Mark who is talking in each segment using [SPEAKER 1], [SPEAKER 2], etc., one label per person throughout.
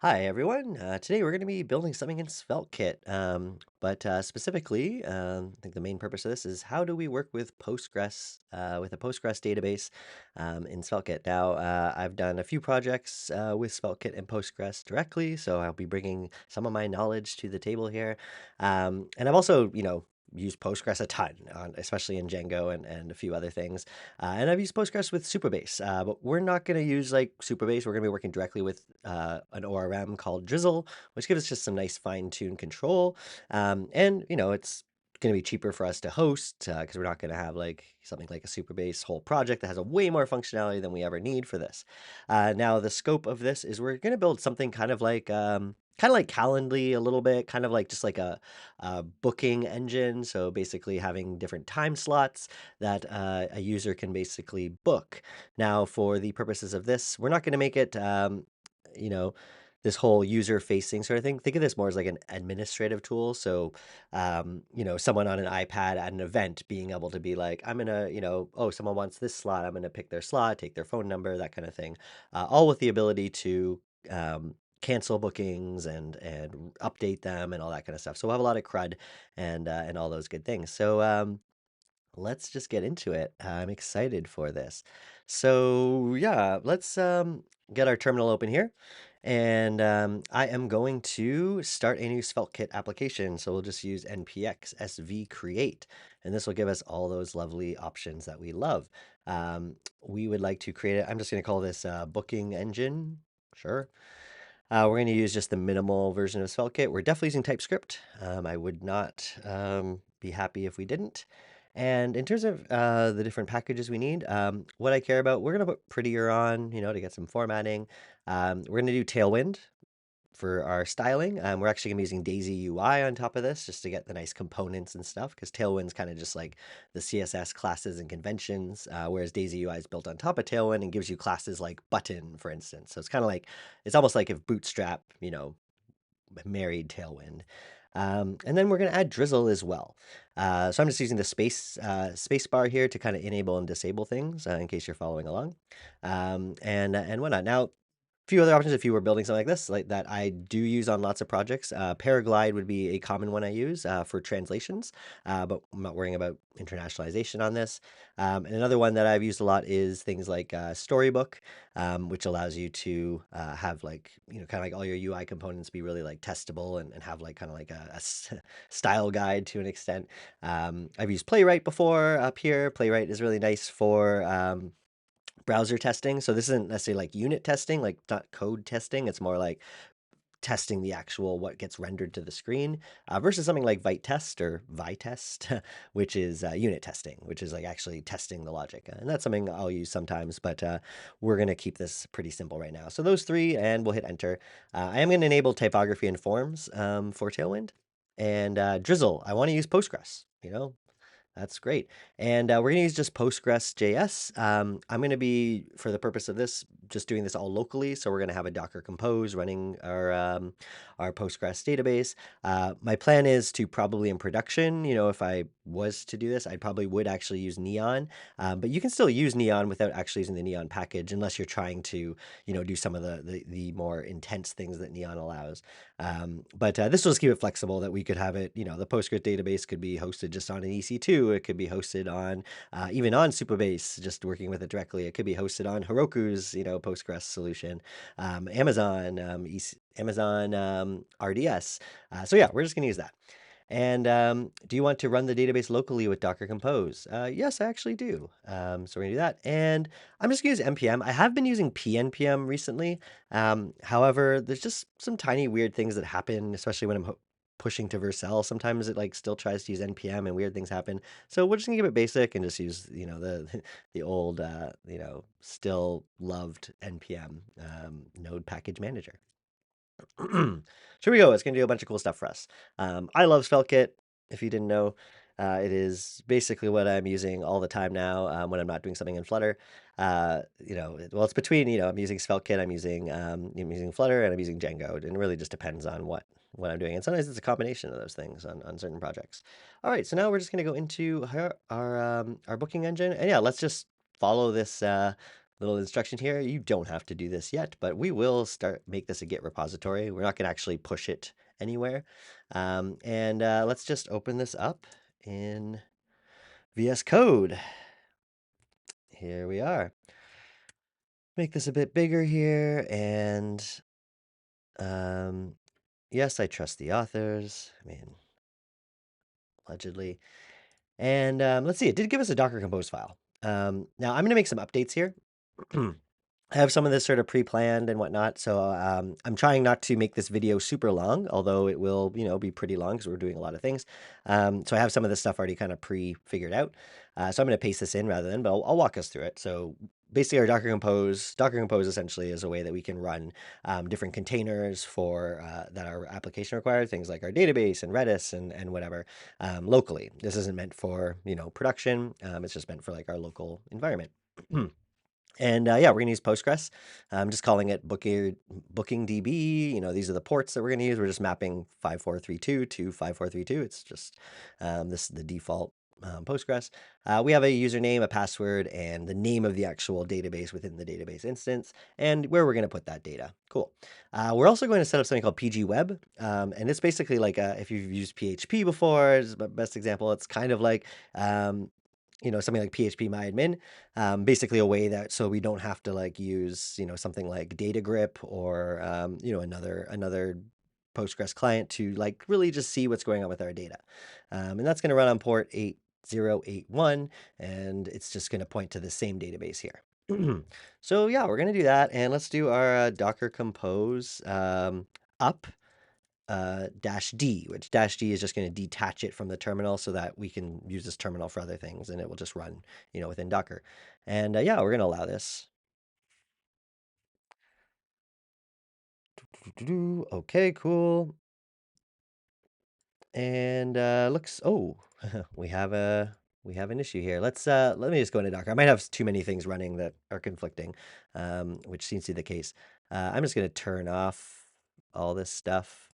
[SPEAKER 1] Hi everyone. Today we're going to be building something in SvelteKit, but specifically, I think the main purpose of this is how do we work with Postgres, with a Postgres database in SvelteKit. Now, I've done a few projects with SvelteKit and Postgres directly, so I'll be bringing some of my knowledge to the table here. And I've also, used Postgres a ton, especially in Django and a few other things. And I've used Postgres with Supabase, but we're not going to use like Supabase. We're going to be working directly with an ORM called Drizzle, which gives us just some nice fine-tuned control. And it's going to be cheaper for us to host because we're not going to have like something like a Supabase whole project that has a way more functionality than we ever need for this. Now, the scope of this is we're going to build something kind of like Calendly a little bit, kind of like just like a booking engine. So basically having different time slots that a user can basically book. Now, for the purposes of this, we're not going to make it, you know, this whole user facing sort of thing. Think of this more as like an administrative tool. So, someone on an iPad at an event being able to be like, I'm going to, oh, someone wants this slot. I'm going to pick their slot, take their phone number, that kind of thing. All with the ability to, cancel bookings and update them and all that kind of stuff. So we'll have a lot of CRUD and all those good things. So let's just get into it. I'm excited for this. So yeah, let's get our terminal open here. And I am going to start a new SvelteKit application. So we'll just use npx create, and this will give us all those lovely options that we love. We would like to create it. I'm just going to call this booking engine. Sure. We're going to use just the minimal version of SvelteKit. We're definitely using TypeScript. I would not be happy if we didn't. And in terms of the different packages we need, what I care about, we're going to put prettier on, to get some formatting. We're going to do Tailwind for our styling. We're actually going to be using DaisyUI on top of this just to get the nice components and stuff, because Tailwind's kind of just like the CSS classes and conventions, whereas DaisyUI is built on top of Tailwind and gives you classes like button, for instance. So it's kind of like, it's almost like if Bootstrap, married Tailwind. And then we're going to add Drizzle as well. So I'm just using the space bar here to kind of enable and disable things in case you're following along, and whatnot. Now, few other options if you were building something like this, like that I do use on lots of projects. Paraglide would be a common one I use for translations, but I'm not worrying about internationalization on this. And another one that I've used a lot is things like Storybook, which allows you to have like, kind of like all your UI components be really like testable and have like kind of like a style guide to an extent. I've used Playwright before up here. Playwright is really nice for browser testing. So this isn't necessarily like unit testing, like not code testing. It's more like testing the actual what gets rendered to the screen versus something like Vitest or Vitest, which is unit testing, which is like actually testing the logic. And that's something I'll use sometimes, but we're going to keep this pretty simple right now. So those three, and we'll hit enter. I am going to enable typography and forms for Tailwind. And Drizzle, I want to use Postgres, that's great. And we're going to use just Postgres.js. I'm going to be, for the purpose of this, just doing this all locally. So we're going to have a Docker Compose running our Postgres database. My plan is to probably in production, if I was to do this, I probably would actually use Neon. But you can still use Neon without actually using the Neon package, unless you're trying to, do some of the more intense things that Neon allows. But this will just keep it flexible that we could have it, the Postgres database could be hosted just on an EC2. It could be hosted on even on Supabase, just working with it directly. It could be hosted on Heroku's, Postgres solution, Amazon, Amazon RDS. So yeah, we're just going to use that. And do you want to run the database locally with Docker Compose? Yes, I actually do. So we're gonna do that. And I'm just gonna use npm. I have been using pnpm recently. However, there's just some tiny weird things that happen, especially when I'm pushing to Vercel. Sometimes it like still tries to use npm and weird things happen. So we're just gonna keep it basic and just use, the the old, still loved npm node package manager. Here we go. It's going to do a bunch of cool stuff for us. I love SvelteKit. If you didn't know, it is basically what I'm using all the time now when I'm not doing something in Flutter. Well, it's between, I'm using SvelteKit, I'm using Flutter, and I'm using Django. And it really just depends on what I'm doing. And sometimes it's a combination of those things on certain projects. All right, so now we're just going to go into our booking engine. And yeah, let's just follow this little instruction here. You don't have to do this yet, but we will make this a Git repository. We're not going to actually push it anywhere. Let's just open this up in VS Code. Here we are. Make this a bit bigger here, and yes, I trust the authors. I mean, allegedly. And let's see, it did give us a Docker Compose file. Now I'm going to make some updates here. I have some of this sort of pre-planned and whatnot, so I'm trying not to make this video super long, although it will, be pretty long because we're doing a lot of things. So I have some of this stuff already kind of pre-figured out. So I'm going to paste this in rather than, but I'll walk us through it. So basically our Docker Compose essentially is a way that we can run different containers for that our application requires, things like our database and Redis and whatever locally. This isn't meant for, production. It's just meant for like our local environment. And yeah, we're gonna use Postgres. I'm just calling it booking DB. These are the ports that we're gonna use. We're just mapping 5432 to 5432. It's just this the default Postgres. We have a username, a password, and the name of the actual database within the database instance, and where we're gonna put that data. Cool. We're also going to set up something called PG Web, and it's basically like if you've used PHP before, is the best example. It's kind of like something like PHP MyAdmin, basically a way that so we don't have to like use, something like data grip or, another Postgres client to like really just see what's going on with our data. And that's going to run on port 8081, and it's just going to point to the same database here. So yeah, we're going to do that, and let's do our Docker Compose up dash D, which dash D is just going to detach it from the terminal so that we can use this terminal for other things, and it will just run, within Docker. And yeah, we're going to allow this. Okay, cool. And looks, oh, we have an issue here. Let me just go into Docker. I might have too many things running that are conflicting, which seems to be the case. I'm just going to turn off all this stuff.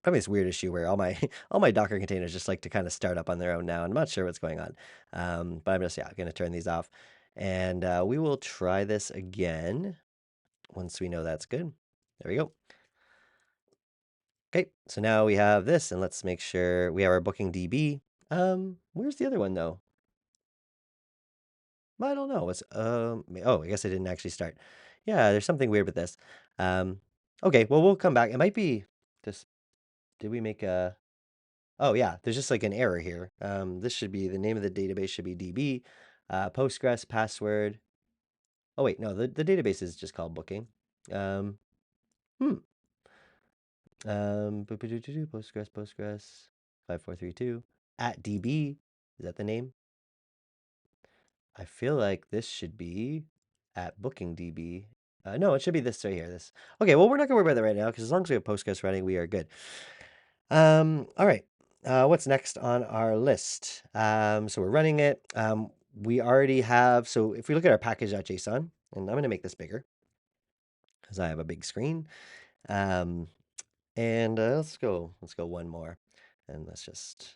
[SPEAKER 1] Probably this weird issue where all my all my Docker containers just like to kind of start up on their own now. I'm not sure what's going on, but I'm just going to turn these off, and we will try this again once we know that's good. There we go. Okay, so now we have this, and let's make sure we have our booking DB. Where's the other one though? I don't know. Oh, I guess I didn't actually start. Yeah, there's something weird with this. Okay, well we'll come back. It might be this. Did we make a? Oh yeah, there's just like an error here. This should be the name of the database should be DB, Postgres password. Oh wait, no, the database is just called booking. Um, hmm. Postgres 5432 at DB. Is that the name? I feel like this should be at booking DB. No, it should be this right here. This. Okay, well we're not gonna worry about that right now because as long as we have Postgres running, we are good. All right. What's next on our list? So we're running it. We already have, so if we look at our package.json, and I'm going to make this bigger because I have a big screen. Let's go one more, and let's just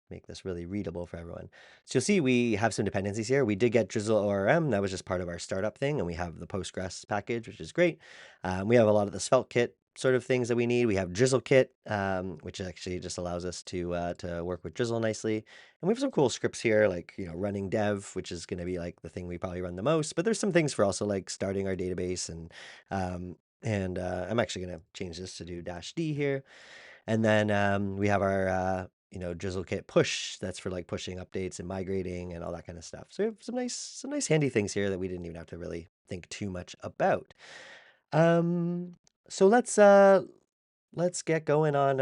[SPEAKER 1] make this really readable for everyone. So you'll see we have some dependencies here. We did get Drizzle ORM. That was just part of our startup thing, and we have the Postgres package, which is great. We have a lot of the SvelteKit sort of things that we need. We have DrizzleKit, which actually just allows us to work with Drizzle nicely. And we have some cool scripts here, like running dev, which is going to be like the thing we probably run the most. But there's some things for also like starting our database, and I'm actually going to change this to do -d here. And then we have our DrizzleKit push. That's for like pushing updates and migrating and all that kind of stuff. So we have some nice handy things here that we didn't even have to really think too much about. So let's get going on.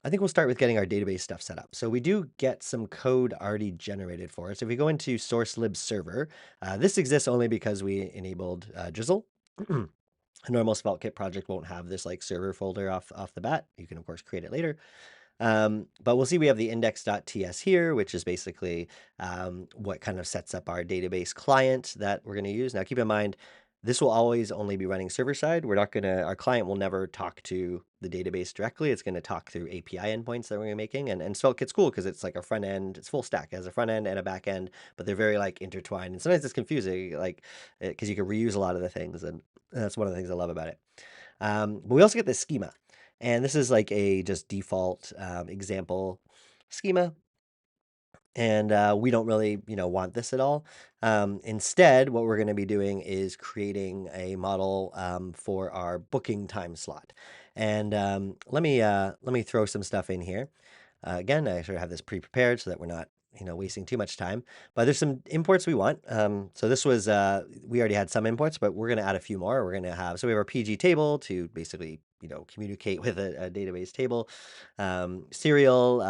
[SPEAKER 1] I think we'll start with getting our database stuff set up. So we do get some code already generated for us. If we go into source lib server, this exists only because we enabled Drizzle. A normal SvelteKit project won't have this like server folder off the bat. You can of course create it later. But we'll see we have the index.ts here, which is basically what kind of sets up our database client that we're going to use. Now keep in mind, This will always only be running server side. We're not gonna, our client will never talk to the database directly. It's gonna talk through API endpoints that we're gonna be making. And SvelteKit's cool because it's like a front end, it's full stack. It has a front end and a back end, but they're very like intertwined. And sometimes it's confusing, like, because you can reuse a lot of the things. And that's one of the things I love about it. But we also get this schema. And this is like a just default example schema. And we don't really, want this at all. Instead, what we're going to be doing is creating a model for our booking time slot. And let me throw some stuff in here. Again, I sort of have this pre-prepared so that we're not, wasting too much time. But there's some imports we want. So this was, we already had some imports, but we're going to add a few more. We're going to have, so we have our PG table to basically, communicate with a database table. Serial,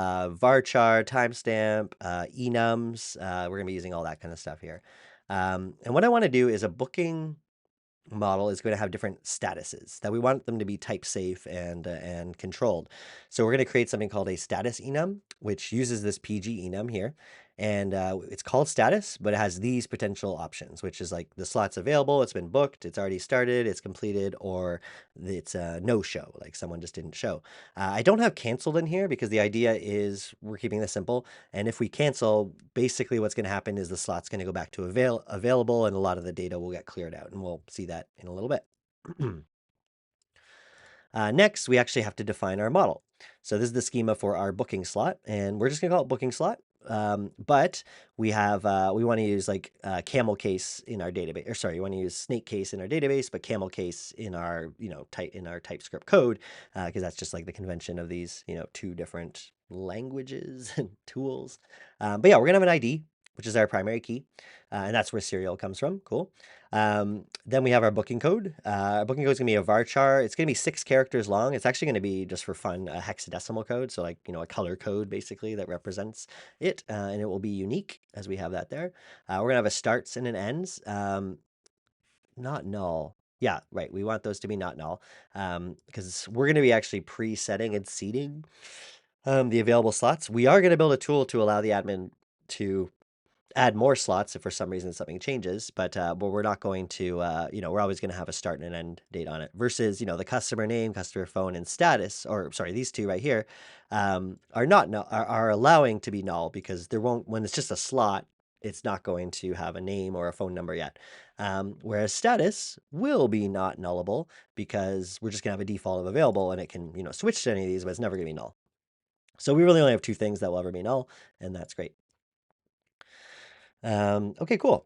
[SPEAKER 1] varchar, timestamp, enums. We're going to be using all that kind of stuff here. And what I want to do is a booking model is going to have different statuses that we want them to be type safe and controlled. So we're going to create something called a status enum, which uses this PG enum here. And it's called status, but it has these potential options, which is like the slot's available, it's been booked, it's already started, it's completed, or it's a no show, like someone just didn't show. I don't have canceled in here because the idea is we're keeping this simple. And if we cancel, basically what's going to happen is the slot's going to go back to available and a lot of the data will get cleared out. And we'll see that in a little bit. Next, we actually have to define our model. So this is the schema for our booking slot, and we're just gonna call it booking slot. But we have we want to use like camel case in our database, or sorry, you want to use snake case in our database, but camel case in our in our TypeScript code, because that's just like the convention of these two different languages and tools. But yeah, we're gonna have an ID, which is our primary key, and that's where serial comes from. Cool. Then we have our booking code. Our booking code is going to be a varchar. It's going to be 6 characters long. It's actually going to be, just for fun, a hexadecimal code. So like, a color code basically that represents it. And it will be unique as we have that there. We're going to have a starts and an ends. Not null. Yeah, right. We want those to be not null because we're going to be actually pre-setting and seeding the available slots. We are going to build a tool to allow the admin to add more slots if for some reason something changes, but we're not going to, we're always going to have a start and an end date on it versus, the customer name, customer phone, and status, or sorry, these two right here, are not null, are allowing to be null because there won't, when it's just a slot, it's not going to have a name or a phone number yet. Whereas status will be not nullable because we're just gonna have a default of available and it can, switch to any of these, but it's never gonna be null. So we really only have 2 things that will ever be null, and that's great. Okay, cool.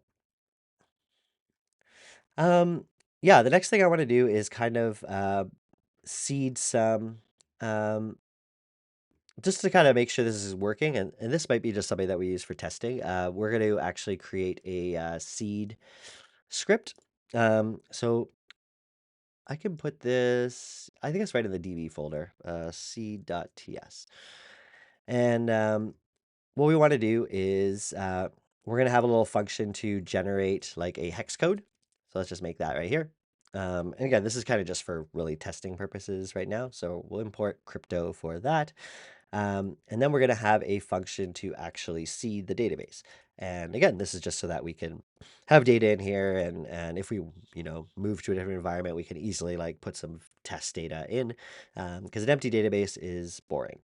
[SPEAKER 1] Yeah, the next thing I want to do is kind of seed some, um, just to kind of make sure this is working. And this might be just something that we use for testing. We're going to actually create a seed script. So I can put this, I think it's right in the DB folder, seed.ts. And what we want to do is we're going to have a little function to generate like a hex code. So let's just make that right here. And again, this is kind of just for really testing purposes right now. So we'll import crypto for that. And then we're going to have a function to actually seed the database. And again, this is just so that we can have data in here. And if we, move to a different environment, we can easily like put some test data in because an empty database is boring.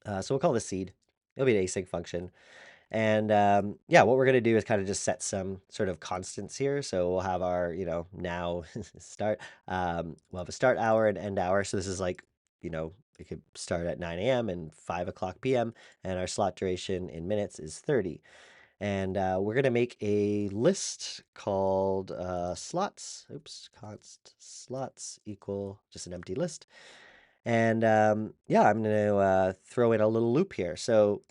[SPEAKER 1] So we'll call this seed. It'll be an async function. And yeah, what we're going to do is kind of just set some sort of constants here. So we'll have our, now start, we'll have a start hour and end hour. So this is like, it could start at 9 a.m. and 5 o'clock p.m. And our slot duration in minutes is 30. And we're going to make a list called slots. Oops, const slots equal just an empty list. And yeah, I'm going to throw in a little loop here. So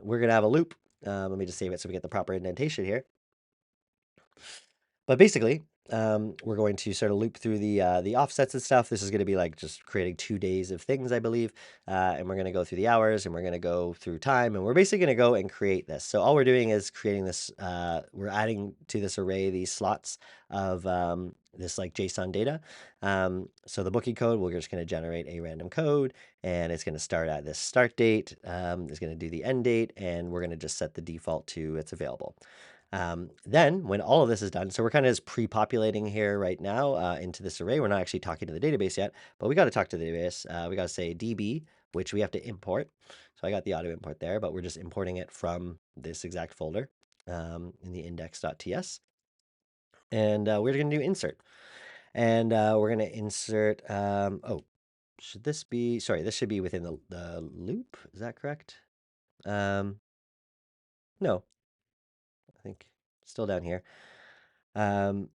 [SPEAKER 1] we're going to have a loop. Let me just save it so we get the proper indentation here. But basically, we're going to sort of loop through the offsets and stuff. This is going to be like just creating 2 days of things, I believe. And we're going to go through the hours and we're going to go through time. And we're basically going to go and create this. So all we're doing is creating this. We're adding to this array these slots of this like JSON data. So the booking code, we're just going to generate a random code and it's going to start at this start date. It's going to do the end date and we're going to just set the default to it's available. Then when all of this is done, so we're kind of just pre-populating here right now into this array. We're not actually talking to the database yet, but we got to talk to the database. We got to say DB, which we have to import. So I got the auto import there, but we're just importing it from this exact folder in the index.ts. And we're going to do insert. And we're going to insert, oh, should this be, sorry, this should be within the loop. Is that correct? No, I think still down here. Um,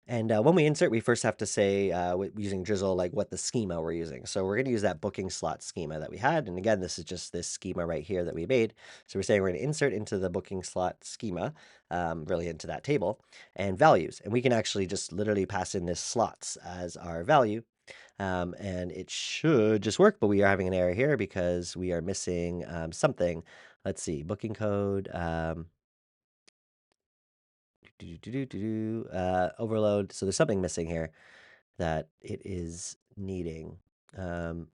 [SPEAKER 1] And when we insert, we first have to say, using Drizzle, like what the schema we're using. So we're going to use that booking slot schema that we had. And again, this is just this schema right here that we made. So we're saying we're going to insert into the booking slot schema, really into that table, and values. And we can actually just literally pass in this slots as our value. And it should just work, but we are having an error here because we are missing something. Let's see, booking code. Overload. So there's something missing here that it is needing. Um,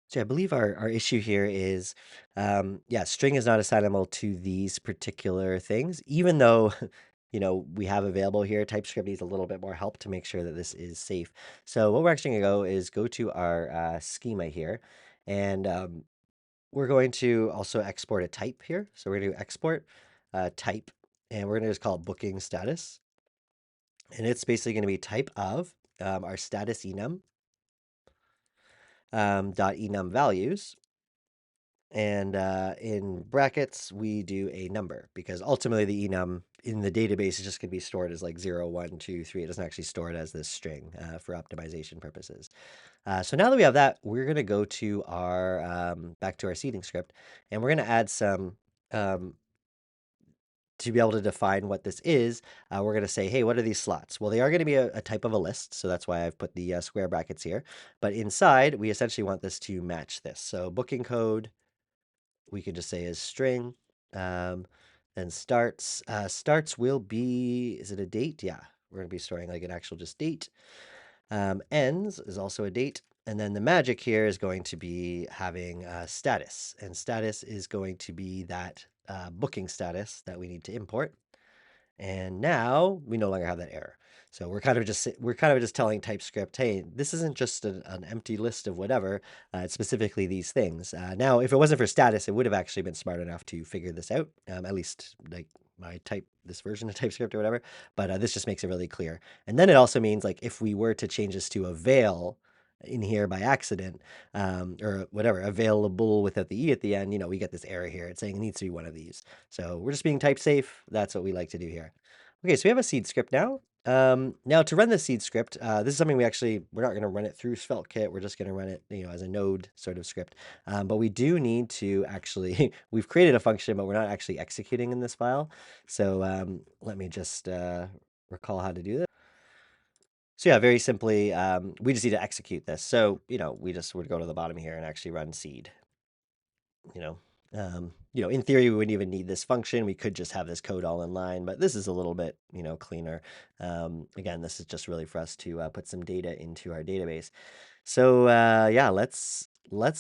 [SPEAKER 1] so I believe our issue here is, yeah, string is not assignable to these particular things, even though, we have available here. TypeScript needs a little bit more help to make sure that this is safe. So what we're actually going to go is go to our schema here, and we're going to also export a type here. So we're going to export type, and we're going to just call it booking status. And it's basically going to be type of our status enum dot enum values. And in brackets, we do a number because ultimately the enum in the database is just going to be stored as like 0, 1, 2, 3. It doesn't actually store it as this string for optimization purposes. So now that we have that, we're going to go to our back to our seeding script, and we're going to add some to be able to define what this is. We're going to say, hey, what are these slots? Well, they are going to be a type of a list. So that's why I've put the square brackets here. But inside, we essentially want this to match this. So booking code, we could just say is string. Then starts. Starts will be, is it a date? Yeah, we're going to be storing like an actual just date. Ends is also a date. And then the magic here is going to be having status. And status is going to be that booking status that we need to import. And now we no longer have that error. So we're kind of just telling TypeScript, hey, this isn't just an empty list of whatever. It's specifically these things. Now, if it wasn't for status, it would have actually been smart enough to figure this out. At least like this version of TypeScript or whatever. But this just makes it really clear. And then it also means like if we were to change this to avail in here by accident, or whatever, available without the E at the end, we get this error here. It's saying it needs to be one of these. So we're just being type safe. That's what we like to do here. Okay, so we have a seed script now. Now to run the seed script, this is something we're not going to run it through SvelteKit. We're just going to run it, as a node sort of script. But we do need to actually, we've created a function, but we're not actually executing in this file. So let me just recall how to do this. So yeah, very simply, we just need to execute this. So, we just would go to the bottom here and actually run seed. In theory, we wouldn't even need this function. We could just have this code all in line, but this is a little bit, cleaner. Again, this is just really for us to put some data into our database. So yeah, let's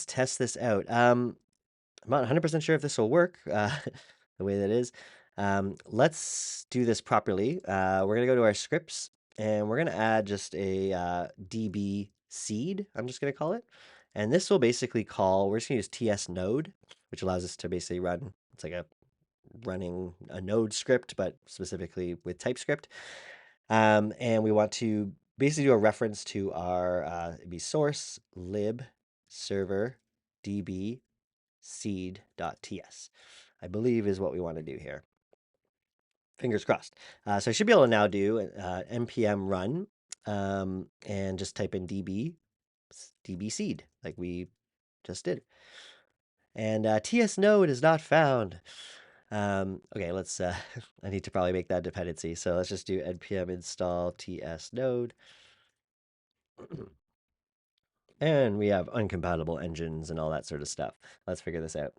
[SPEAKER 1] test this out. I'm not 100% sure if this will work the way that is. Let's do this properly. We're going to go to our scripts, and we're going to add just a db seed, I'm just going to call it. And this will basically we're just going to use ts node, which allows us to basically it's like running a node script, but specifically with TypeScript. And we want to basically do a reference to our it'd be source lib server db seed.ts, I believe is what we want to do here. Fingers crossed. So I should be able to now do npm run and just type in db seed like we just did. And ts node is not found. Okay, let's, I need to probably make that dependency. So let's just do npm install ts node. And we have uncompatible engines and all that sort of stuff. Let's figure this out.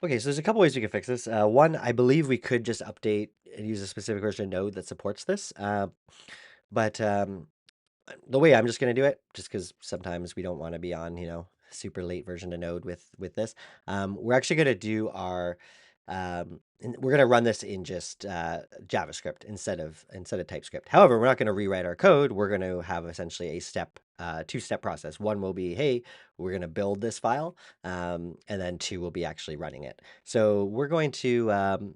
[SPEAKER 1] Okay, so there's a couple ways we can fix this. One, I believe we could just update and use a specific version of Node that supports this. But the way I'm just going to do it, just because sometimes we don't want to be on, super late version of Node with this. We're actually going to do we're going to run this in just JavaScript instead of TypeScript. However, we're not going to rewrite our code. We're going to have essentially two-step process. One will be, hey, we're going to build this file, and then two will be actually running it. So we're going to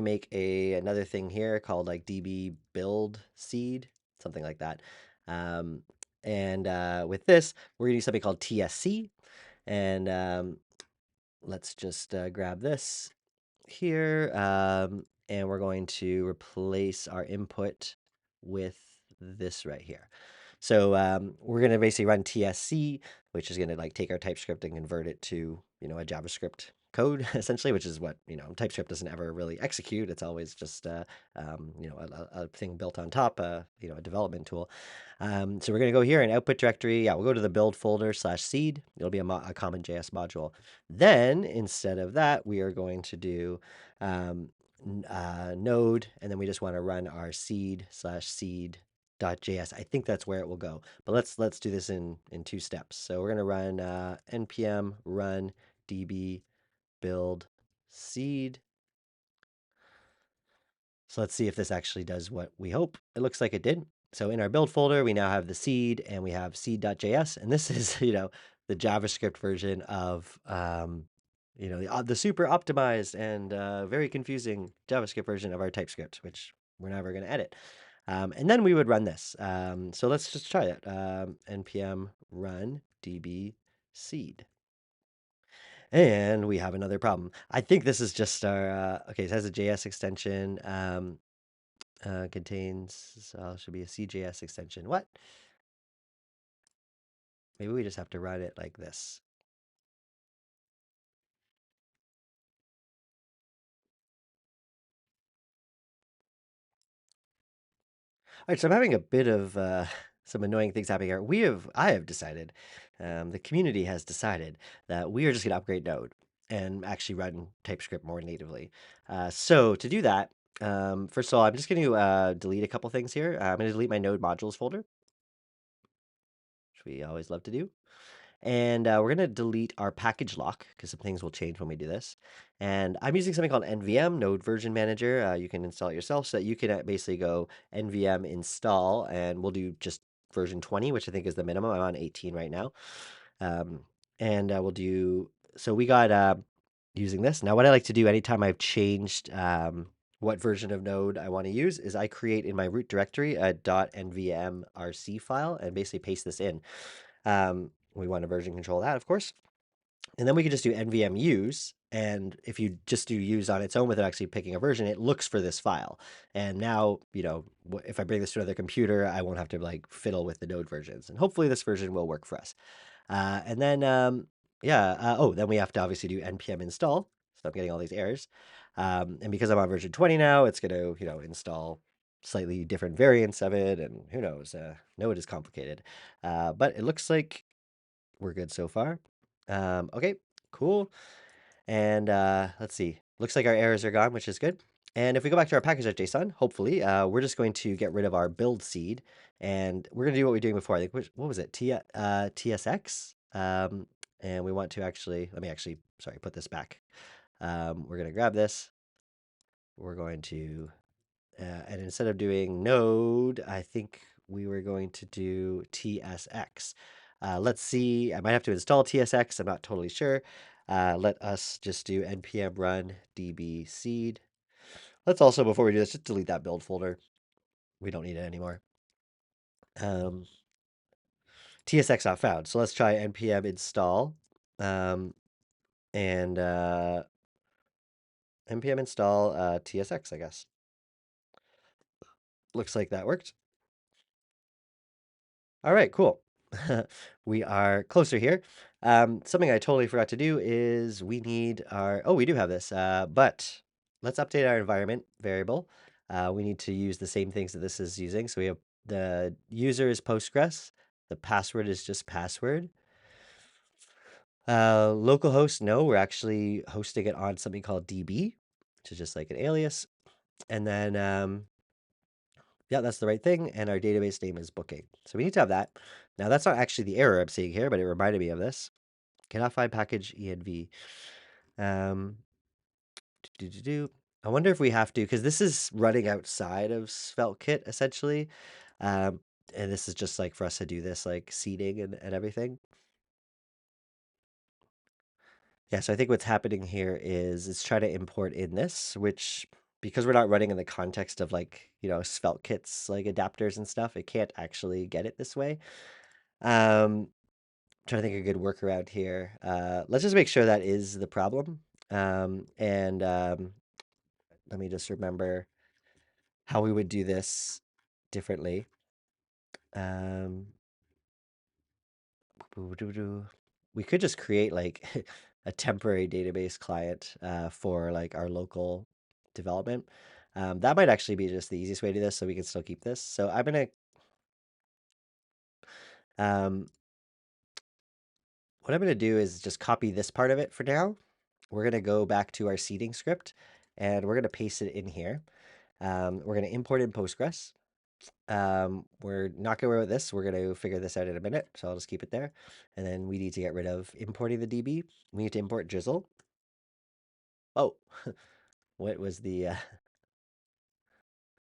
[SPEAKER 1] make another thing here called like db build seed, something like that. Um, and with this, we're going to use something called TSC. And let's just grab this here. And we're going to replace our input with this right here. So we're going to basically run TSC, which is going to like take our TypeScript and convert it to, a JavaScript code essentially, which is what, TypeScript doesn't ever really execute. It's always just, a thing built on top, a development tool. So we're going to go here in output directory. Yeah, we'll go to the build folder /seed. It'll be a common JS module. Then instead of that, we are going to do node, and then we just want to run our seed/seed.js. I think that's where it will go. But let's do this in two steps. So we're going to run npm run db build seed. So let's see if this actually does what we hope. It looks like it did. So in our build folder, we now have the seed and we have seed.js. And this is, the JavaScript version of, the super optimized and very confusing JavaScript version of our TypeScript, which we're never going to edit. And then we would run this. So let's just try that. npm run db seed. And we have another problem. I think this is just our, okay, it has a JS extension. Contains, should be a CJS extension. What? Maybe we just have to run it like this. All right, so I'm having a bit of some annoying things happening here. I have decided, the community has decided that we are just going to upgrade Node and actually run TypeScript more natively. So to do that, first of all, I'm just going to delete a couple things here. I'm going to delete my Node modules folder, which we always love to do. And we're going to delete our package lock because some things will change when we do this. And I'm using something called NVM, Node Version Manager. You can install it yourself so that you can basically go NVM install, and we'll do just version 20, which I think is the minimum. I'm on 18 right now. Um, and we'll do, so we got using this. Now, what I like to do anytime I've changed what version of Node I want to use is I create in my root directory a .nvmrc file and basically paste this in. We want to version control that, of course. And then we can just do nvm use. And if you just do use on its own without actually picking a version, it looks for this file. And now, if I bring this to another computer, I won't have to like fiddle with the Node versions. And hopefully this version will work for us. And then, then we have to obviously do npm install. So I'm getting all these errors. And because I'm on version 20 now, it's going to, install slightly different variants of it. And who knows, Node is complicated. But it looks like we're good so far. Okay, cool. And let's see. Looks like our errors are gone, which is good. And if we go back to our package.json, hopefully, we're just going to get rid of our build seed. And we're going to do what we were doing before. I think, what was it? TSX. And we want to actually, put this back. We're going to grab this. We're going to, and instead of doing node, I think we were going to do TSX. Let's see. I might have to install TSX. I'm not totally sure. Let us just do npm run db seed. Let's also, before we do this, just delete that build folder. We don't need it anymore. TSX not found. So let's try npm install. And npm install TSX, I guess. Looks like that worked. All right, cool. We are closer here. Something I totally forgot to do is we need we do have this, but let's update our environment variable. We need to use the same things that this is using. So we have the user is Postgres. The password is just password. Localhost, no, we're actually hosting it on something called DB, which is just like an alias. And then, yeah, that's the right thing. And our database name is booking. So we need to have that. Now, that's not actually the error I'm seeing here, but it reminded me of this. Cannot find package env. Um, I wonder if we have to, because this is running outside of SvelteKit essentially. Um, and this is just like for us to do this like seeding and everything. Yeah, so I think what's happening here is it's trying to import in this, which because we're not running in the context of like, SvelteKit's like adapters and stuff, it can't actually get it this way. Trying to think of a good workaround here. Let's just make sure that is the problem. And let me just remember how we would do this differently. Um, we could just create like a temporary database client for like our local development. That might actually be just the easiest way to do this, so we can still keep this. So I'm gonna um, what I'm gonna do is just copy this part of it for now. We're gonna go back to our seeding script and we're gonna paste it in here. We're gonna import in Postgres. We're not gonna worry about this. We're gonna figure this out in a minute, so I'll just keep it there. And then we need to get rid of importing the DB. We need to import Drizzle. Oh, what was the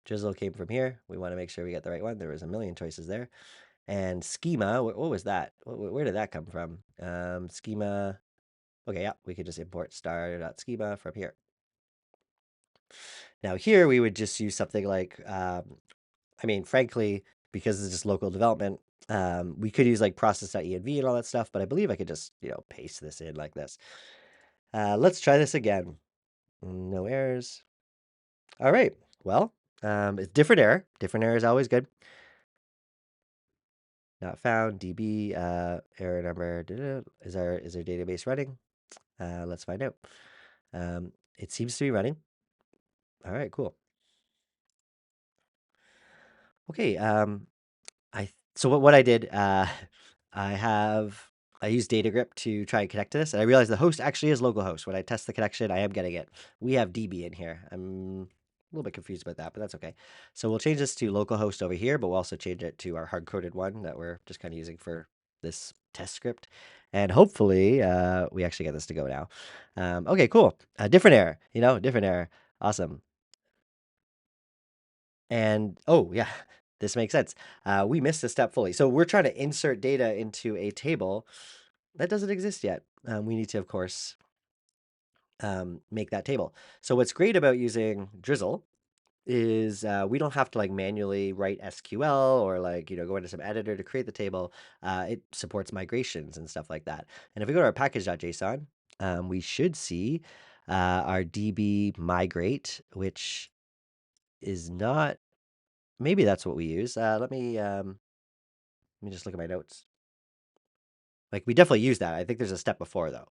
[SPEAKER 1] Drizzle came from here. We want to make sure we get the right one. There was a million choices there. And schema, what was that? Where did that come from? Schema. Okay, yeah, we could just import star.schema from here. Now here we would just use something like, I mean, frankly, because it's just local development, we could use like process.env and all that stuff, but I believe I could just, paste this in like this. Let's try this again. No errors. All right. Well, it's different error. Different error is always good. Not found. DB error number. Is our database running? Let's find out. It seems to be running. All right, cool. Okay. So what I did, I used DataGrip to try and connect to this, and I realized the host actually is localhost. When I test the connection, I am getting it. We have DB in here. I'm a little bit confused about that, but that's okay. So we'll change this to localhost over here, but we'll also change it to our hard-coded one that we're just kind of using for this test script. And hopefully, we actually get this to go now. Okay, cool. Different error, different error. Awesome. And oh yeah, this makes sense. We missed a step fully. So we're trying to insert data into a table that doesn't exist yet. We need to, of course, make that table. So what's great about using Drizzle is we don't have to like manually write SQL or like, go into some editor to create the table. It supports migrations and stuff like that. And if we go to our package.json, we should see our DB migrate, which is not, maybe that's what we use. Let me just look at my notes. Like we definitely use that. I think there's a step before though.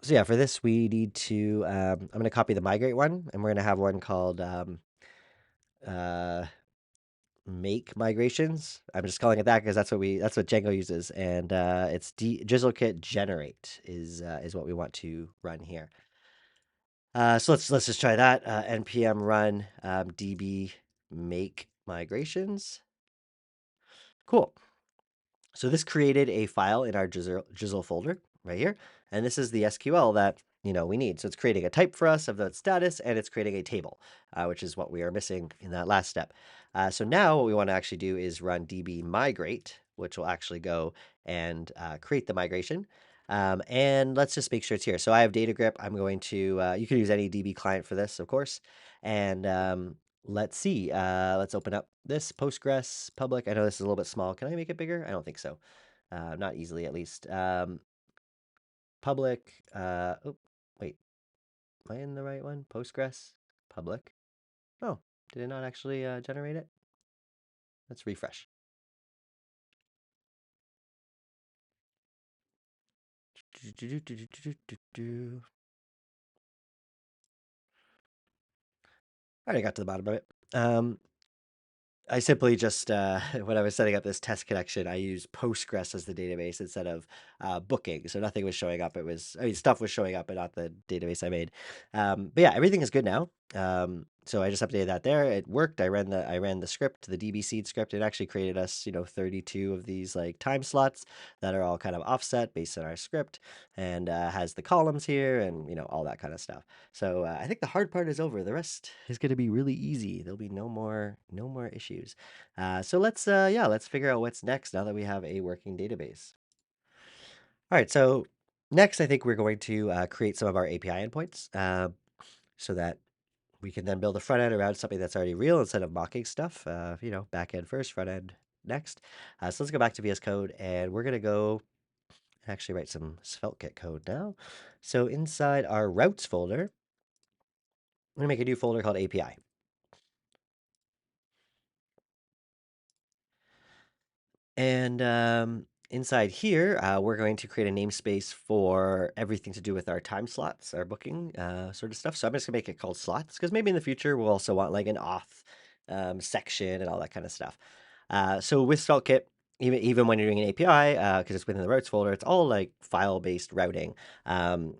[SPEAKER 1] So yeah, for this we need to. I'm going to copy the migrate one, and we're going to have one called uh, make migrations. I'm just calling it that because that's what Django uses, and it's DrizzleKit generate is what we want to run here. So let's just try that. Npm run db make migrations. Cool. So this created a file in our Drizzle folder right here. And this is the SQL that, we need. So it's creating a type for us of the status, and it's creating a table, which is what we are missing in that last step. So now what we want to actually do is run db migrate, which will actually go and create the migration. And let's just make sure it's here. So I have DataGrip. I'm going to, you can use any DB client for this, of course. And let's see. Let's open up this Postgres public. I know this is a little bit small. Can I make it bigger? I don't think so. Not easily, at least. Public. Oh, wait. Am I in the right one? Postgres public. Oh, did it not actually generate it? Let's refresh. All right, I got to the bottom of it. I simply just when I was setting up this test connection, I used Postgres as the database instead of booking. So nothing was showing up. I mean, stuff was showing up, but not the database I made. But yeah, everything is good now. So I just updated that there. It worked. I ran the script, the DB seed script. It actually created us, 32 of these like time slots that are all kind of offset based on our script, and has the columns here and all that kind of stuff. So I think the hard part is over. The rest is going to be really easy. There'll be no more issues. So let's figure out what's next now that we have a working database. All right. So next, I think we're going to create some of our API endpoints so that we can then build a front end around something that's already real instead of mocking stuff. Back end first, front end next. So let's go back to VS Code, and we're going to go actually write some SvelteKit code now. So inside our routes folder, I'm going to make a new folder called API. And inside here, we're going to create a namespace for everything to do with our time slots, our booking sort of stuff. So I'm just gonna make it called slots because maybe in the future we'll also want like an auth section and all that kind of stuff. So with SvelteKit, even when you're doing an API, because it's within the routes folder, it's all like file-based routing.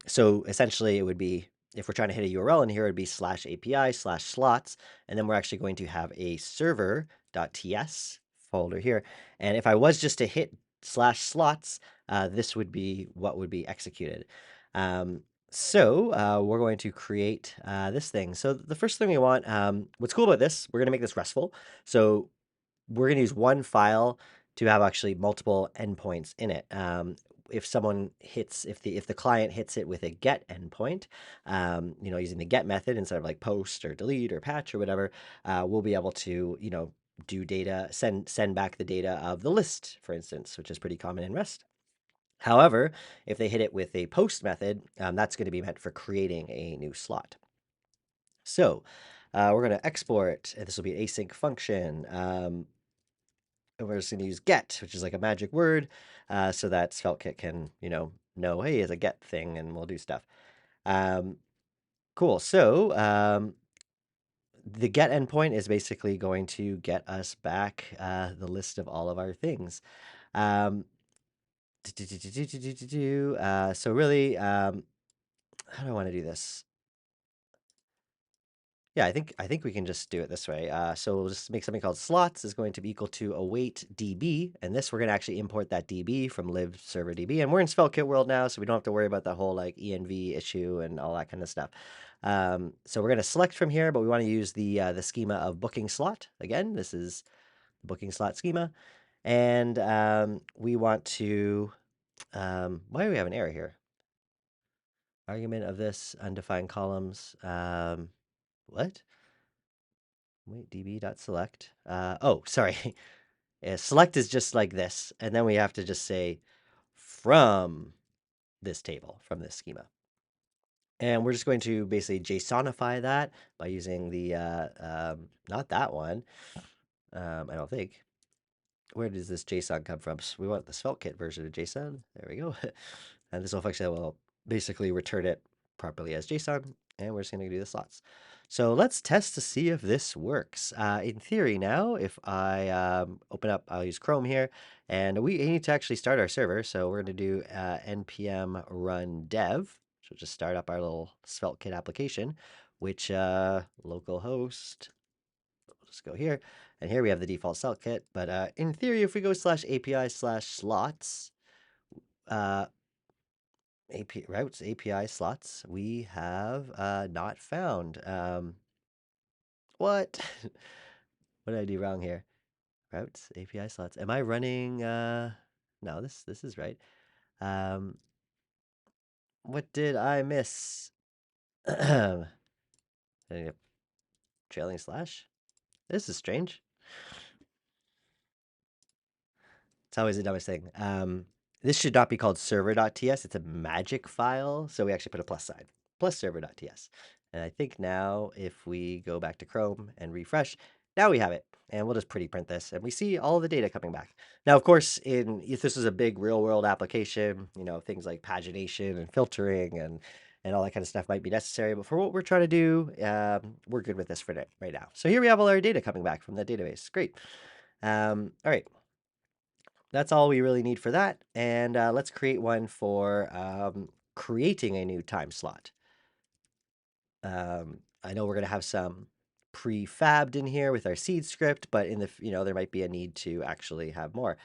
[SPEAKER 1] So essentially it would be, if we're trying to hit a URL in here, it'd be /API/slots, and then we're actually going to have a server.ts folder here. And if I was just to hit /slots, this would be what would be executed. So we're going to create this thing. So the first thing we want, what's cool about this, we're going to make this RESTful. So we're going to use one file to have actually multiple endpoints in it. If the client hits it with a get endpoint, using the get method instead of like post or delete or patch or whatever, we'll be able to, do data, send back the data of the list, for instance, which is pretty common in REST. However, if they hit it with a post method, that's going to be meant for creating a new slot. So we're going to export, and this will be an async function. And we're just going to use get, which is like a magic word, so that SvelteKit can, know, hey, it's a get thing, and we'll do stuff. Cool. So the get endpoint is basically going to get us back the list of all of our things. So really, how do I want to do this? Yeah, I think we can just do it this way. So we'll just make something called slots is going to be equal to await DB, and this we're going to actually import that DB from live server DB, and we're in SvelteKit world now, so we don't have to worry about the whole like env issue and all that kind of stuff. So we're going to select from here, but we want to use the schema of booking slot. Again, this is booking slot schema, and we want to. Why do we have an error here? Argument of this undefined columns. What? Wait, db.select. Oh, sorry. Yeah, select is just like this, and then we have to just say from this table, from this schema. And we're just going to basically JSONify that by using the, not that one, I don't think. Where does this JSON come from? So we want the SvelteKit version of JSON. There we go. And this will function will basically return it properly as JSON, and we're just going to do the slots. So let's test to see if this works. In theory now, if I open up, I'll use Chrome here, and we need to actually start our server. So we're going to do npm run dev, which will just start up our little SvelteKit application, which localhost, we'll just go here, and here we have the default SvelteKit. But in theory, if we go /API/slots, routes API slots, we have not found. What? What did I do wrong here? Routes API slots. Am I running? No, this is right. What did I miss? Trailing slash. This is strange. It's always the dumbest thing. This should not be called server.ts. It's a magic file. So we actually put a plus sign, plus server.ts. And I think now if we go back to Chrome and refresh, now we have it. And we'll just pretty print this and we see all the data coming back. Now, of course, if this is a big real world application, things like pagination and filtering and and all that kind of stuff might be necessary. But for what we're trying to do, we're good with this for right now. So here we have all our data coming back from the database. Great. All right. That's all we really need for that. And let's create one for creating a new time slot. I know we're going to have some prefabbed in here with our seed script, but in the, there might be a need to actually have more.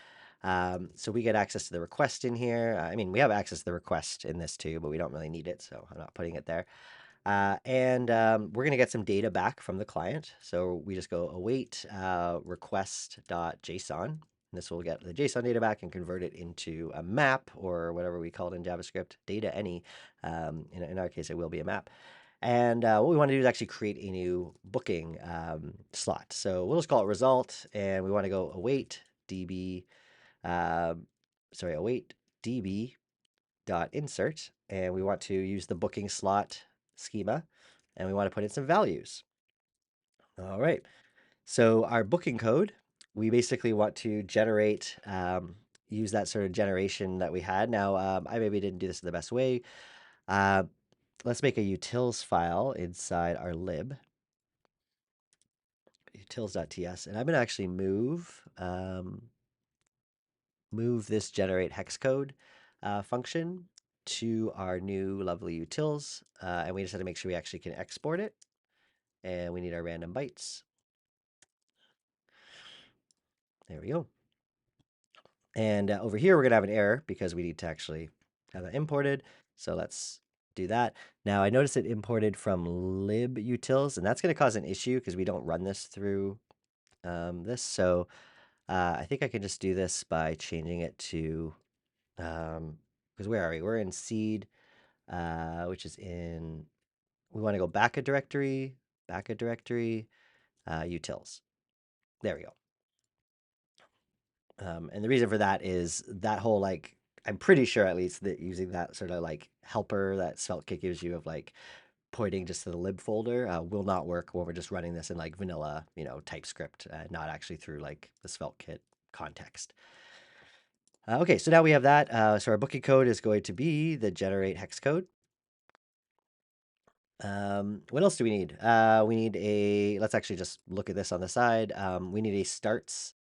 [SPEAKER 1] So we get access to the request in here. I mean, we have access to the request in this too, but we don't really need it, so I'm not putting it there. And we're going to get some data back from the client. So we just go await request.json. This will get the JSON data back and convert it into a map or whatever we call it in JavaScript, data any. In our case, it will be a map. And what we want to do is actually create a new booking slot. So we'll just call it result, and we want to go await db, await db dot insert, and we want to use the booking slot schema, and we want to put in some values. All right. So our booking code, we basically want to generate, use that sort of generation that we had. Now, I maybe didn't do this the best way. Let's make a utils file inside our lib, utils.ts, and I'm going to actually move this generate hex code function to our new lovely utils, and we just have to make sure we actually can export it, and we need our random bytes. There we go. And over here, we're going to have an error because we need to actually have that imported. So let's do that. Now, I noticed it imported from libutils, and that's going to cause an issue because we don't run this through this. So I think I can just do this by changing it to, because where are we? We're in seed, which is in, we want to go back a directory, utils. There we go. And the reason for that is that whole, like, I'm pretty sure at least that using that sort of like helper that SvelteKit gives you of like pointing just to the lib folder will not work when we're just running this in like vanilla, TypeScript, not actually through like the SvelteKit context. Okay, so now we have that. So our booking code is going to be the generate hex code. What else do we need? We need let's actually just look at this on the side. We need a starts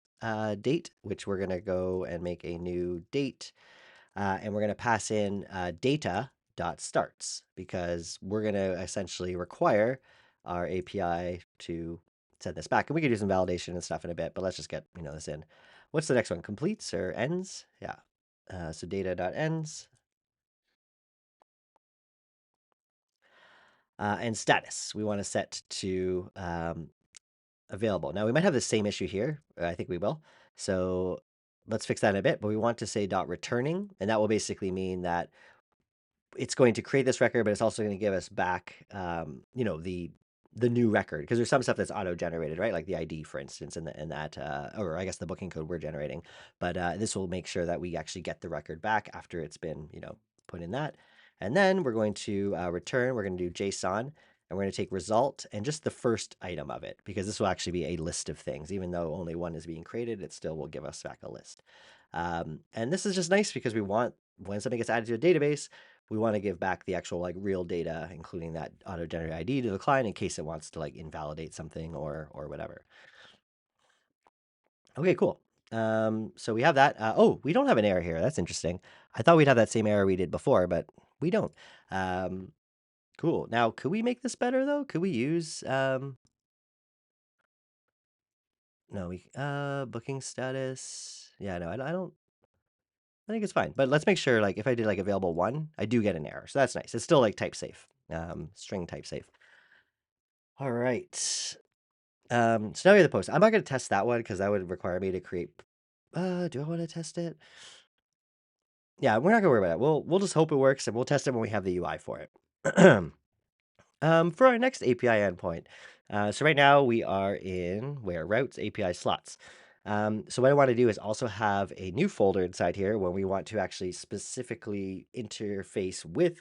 [SPEAKER 1] date, which we're going to go and make a new date. And we're going to pass in data.starts because we're going to essentially require our API to send this back. And we can do some validation and stuff in a bit, but let's just get this in. What's the next one? Completes or ends? Yeah. So data.ends. And status, we want to set to available. Now, we might have the same issue here. I think we will. So let's fix that in a bit. But we want to say dot returning, and that will basically mean that it's going to create this record, but it's also going to give us back, the new record, because there's some stuff that's auto-generated, right? Like the ID, for instance, in that, or I guess the booking code we're generating. But this will make sure that we actually get the record back after it's been, put in that. And then we're going to return. We're going to do JSON, and we're going to take result and just the first item of it, because this will actually be a list of things. Even though only one is being created, it still will give us back a list. And this is just nice because we want, when something gets added to a database, we want to give back the actual like real data, including that auto-generated ID to the client in case it wants to like invalidate something or whatever. Okay, cool. So we have that. Oh, we don't have an error here. That's interesting. I thought we'd have that same error we did before, but we don't. Cool. Now, could we make this better though? Could we use no, booking status? Yeah, no, I don't. I think it's fine, but let's make sure, like, if I did like available one, I do get an error. So that's nice. It's still like type safe, string type safe. All right. So now we have the post. I'm not going to test that one because that would require me to create. Do I want to test it? Yeah, we're not gonna worry about it. We'll just hope it works, and we'll test it when we have the UI for it. For our next API endpoint, so right now we are in where routes API slots. So what I want to do is also have a new folder inside here when we want to actually specifically interface with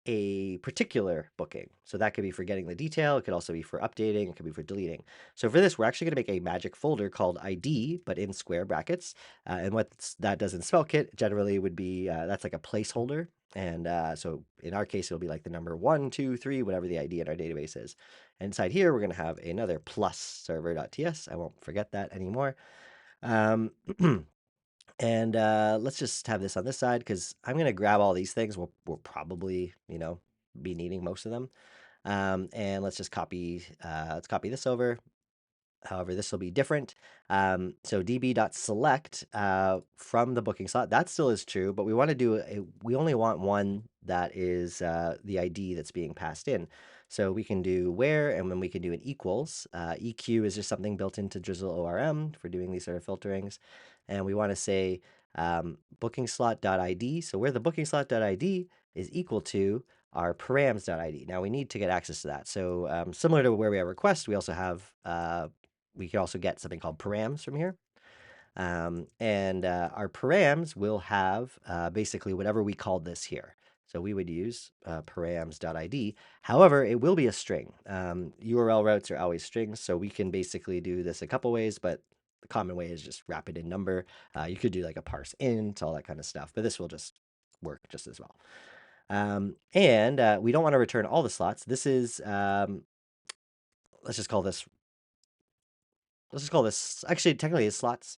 [SPEAKER 1] a particular booking. So that could be for getting the detail. It could also be for updating. It could be for deleting. So for this, we're actually going to make a magic folder called ID, but in square brackets. And what that does in SvelteKit generally would be, that's like a placeholder. And so in our case, it'll be like the number 1, 2, 3, whatever the ID in our database is. And inside here, we're going to have another plus server.ts. I won't forget that anymore. Um, and let's just have this on this side because I'm going to grab all these things. We'll probably, be needing most of them. And let's copy this over. However, this will be different. So db.select from the booking slot, that still is true, but we want to we only want one that is the ID that's being passed in. So we can do where, and then we can do an equals. EQ is just something built into Drizzle ORM for doing these sort of filterings. And we want to say booking slot.id. So where the booking slot.id is equal to our params.id. Now we need to get access to that. So similar to where we have request, we also have we can also get something called params from here. And our params will have basically whatever we called this here. So we would use params.id. However, it will be a string. URL routes are always strings, so we can basically do this a couple ways, but the common way is just wrap it in number. You could do like a parse int, all that kind of stuff, but this will just work just as well. And we don't want to return all the slots. This is, let's just call this actually technically it's slots.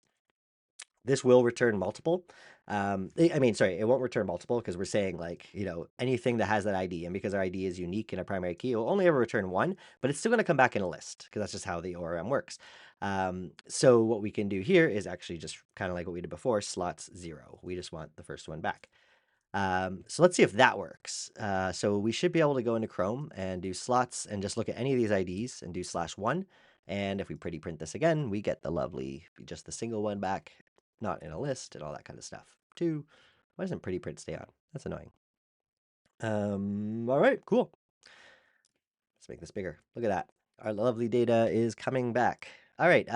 [SPEAKER 1] This will return multiple. I mean, sorry, it won't return multiple because we're saying like, anything that has that ID. And because our ID is unique in a primary key, it will only ever return one, but it's still going to come back in a list because that's just how the ORM works. So what we can do here is actually just kind of like what we did before, slots 0. We just want the first one back. So let's see if that works. So we should be able to go into Chrome and do slots and just look at any of these IDs and do /1. And if we pretty print this again, we get the lovely, just the single one back, not in a list and all that kind of stuff. 2. Why doesn't pretty print stay on? That's annoying. All right, cool. Let's make this bigger. Look at that. Our lovely data is coming back. All right,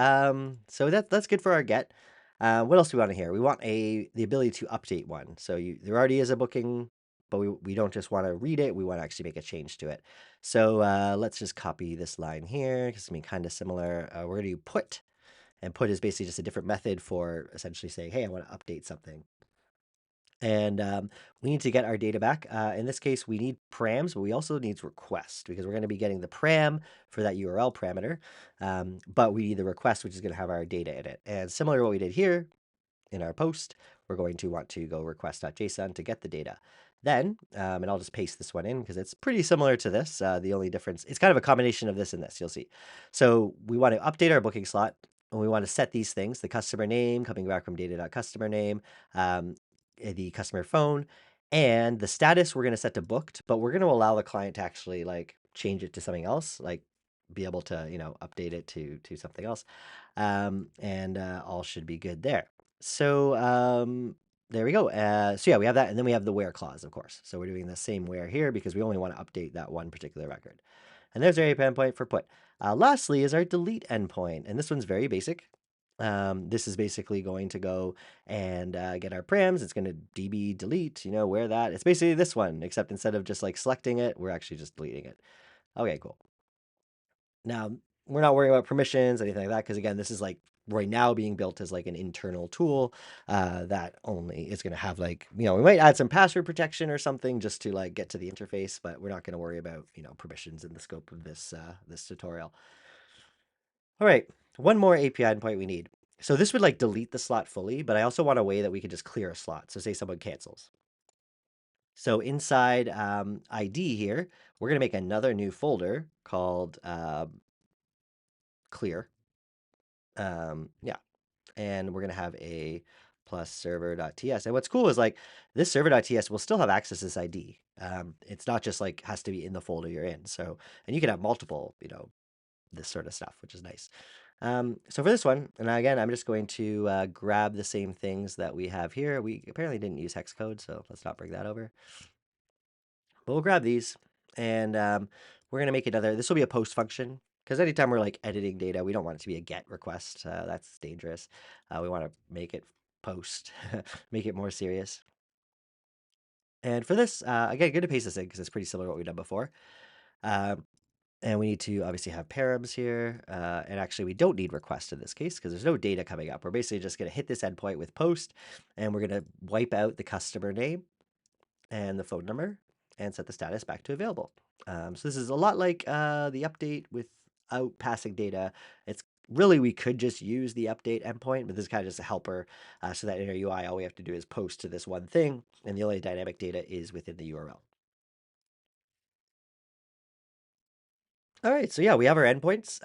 [SPEAKER 1] so that's good for our get. What else do we want to hear? We want the ability to update one. So there already is a booking, but we don't just want to read it. We want to actually make a change to it. So let's just copy this line here. It's going to be kind of similar. We're going to do put. And put is basically just a different method for essentially saying, hey, I want to update something. And we need to get our data back. In this case, we need params, but we also need request because we're going to be getting the param for that URL parameter. But we need the request, which is going to have our data in it. And similar to what we did here in our post, we're going to want to go request.json to get the data. Then, and I'll just paste this one in because it's pretty similar to this. The only difference, it's kind of a combination of this and this, you'll see. So we want to update our booking slot. And we want to set these things, the customer name coming back from data.customer name, the customer phone, and the status we're going to set to booked, but we're going to allow the client to actually like change it to something else, like be able to, update it to something else. And all should be good there. So there we go. So yeah, we have that. And then we have the where clause, of course. So we're doing the same where here because we only want to update that one particular record. And there's our API endpoint for put. Lastly is our delete endpoint. And this one's very basic. This is basically going to go and get our params. It's going to db delete, where that. It's basically this one, except instead of just like selecting it, we're actually just deleting it. Okay, cool. Now, we're not worrying about permissions, anything like that, because again, this is like right now being built as like an internal tool that only is going to have like, we might add some password protection or something just to like get to the interface, but we're not going to worry about, permissions in the scope of this tutorial. All right, one more API endpoint we need. So this would like delete the slot fully, but I also want a way that we could just clear a slot. So say someone cancels. So inside ID here, we're going to make another new folder called clear. Yeah, and we're going to have a plus server.ts. And what's cool is like this server.ts will still have access to this ID. It's not just like has to be in the folder you're in. So, and you can have multiple, this sort of stuff, which is nice. So for this one, and again, I'm just going to grab the same things that we have here. We apparently didn't use hex code, so let's not bring that over. But we'll grab these, and we're going to make another. This will be a post function, because anytime we're like editing data, we don't want it to be a get request. That's dangerous. We want to make it post, make it more serious. And for this, again, good to paste this in because it's pretty similar to what we've done before. And we need to obviously have params here. And actually, we don't need request in this case because there's no data coming up. We're basically just going to hit this endpoint with post, and we're going to wipe out the customer name. and the phone number and set the status back to available. So this is a lot like the update without passing data. It's really, we could just use the update endpoint, but this is kind of just a helper so that in our UI, all we have to do is post to this one thing, and the only dynamic data is within the URL. All right, so yeah, we have our endpoints.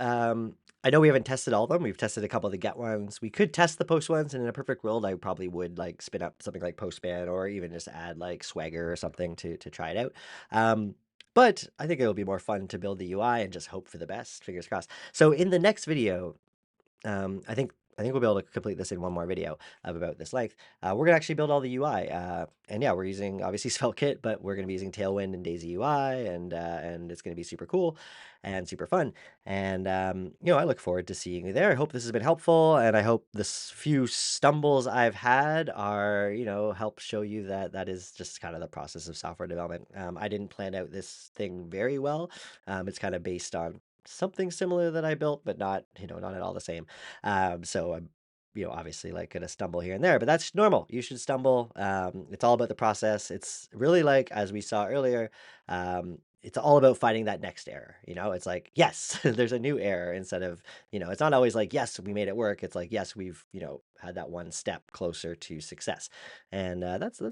[SPEAKER 1] I know we haven't tested all of them. We've tested a couple of the get ones. We could test the post ones, and in a perfect world, I probably would like spin up something like Postman or even just add like Swagger or something to try it out. But I think it'll be more fun to build the UI and just hope for the best. Fingers crossed. So in the next video, I think we'll be able to complete this in one more video of about this length. We're gonna actually build all the UI, and yeah, we're using obviously SvelteKit, but we're gonna be using Tailwind and DaisyUI, and it's gonna be super cool and super fun. And I look forward to seeing you there. I hope this has been helpful, and I hope this few stumbles I've had are help show you that that is just kind of the process of software development. I didn't plan out this thing very well. It's kind of based on something similar that I built, but not at all the same. So I'm, obviously like gonna stumble here and there, but that's normal. You should stumble. It's all about the process. It's really like, as we saw earlier, it's all about finding that next error. It's like, yes, there's a new error instead of, it's not always like, yes, we made it work. It's like, yes, we've, had that one step closer to success. And that's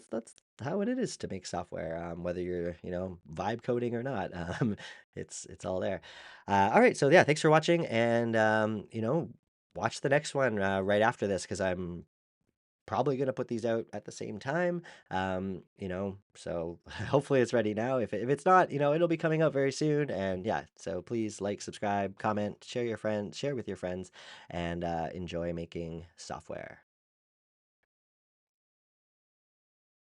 [SPEAKER 1] how it is to make software, whether you're, vibe coding or not. It's all there. All right. So yeah, thanks for watching. And, watch the next one right after this because I'm probably going to put these out at the same time. So hopefully it's ready now. If it's not, it'll be coming out very soon. And yeah, so please like, subscribe, comment, share with your friends, and enjoy making software.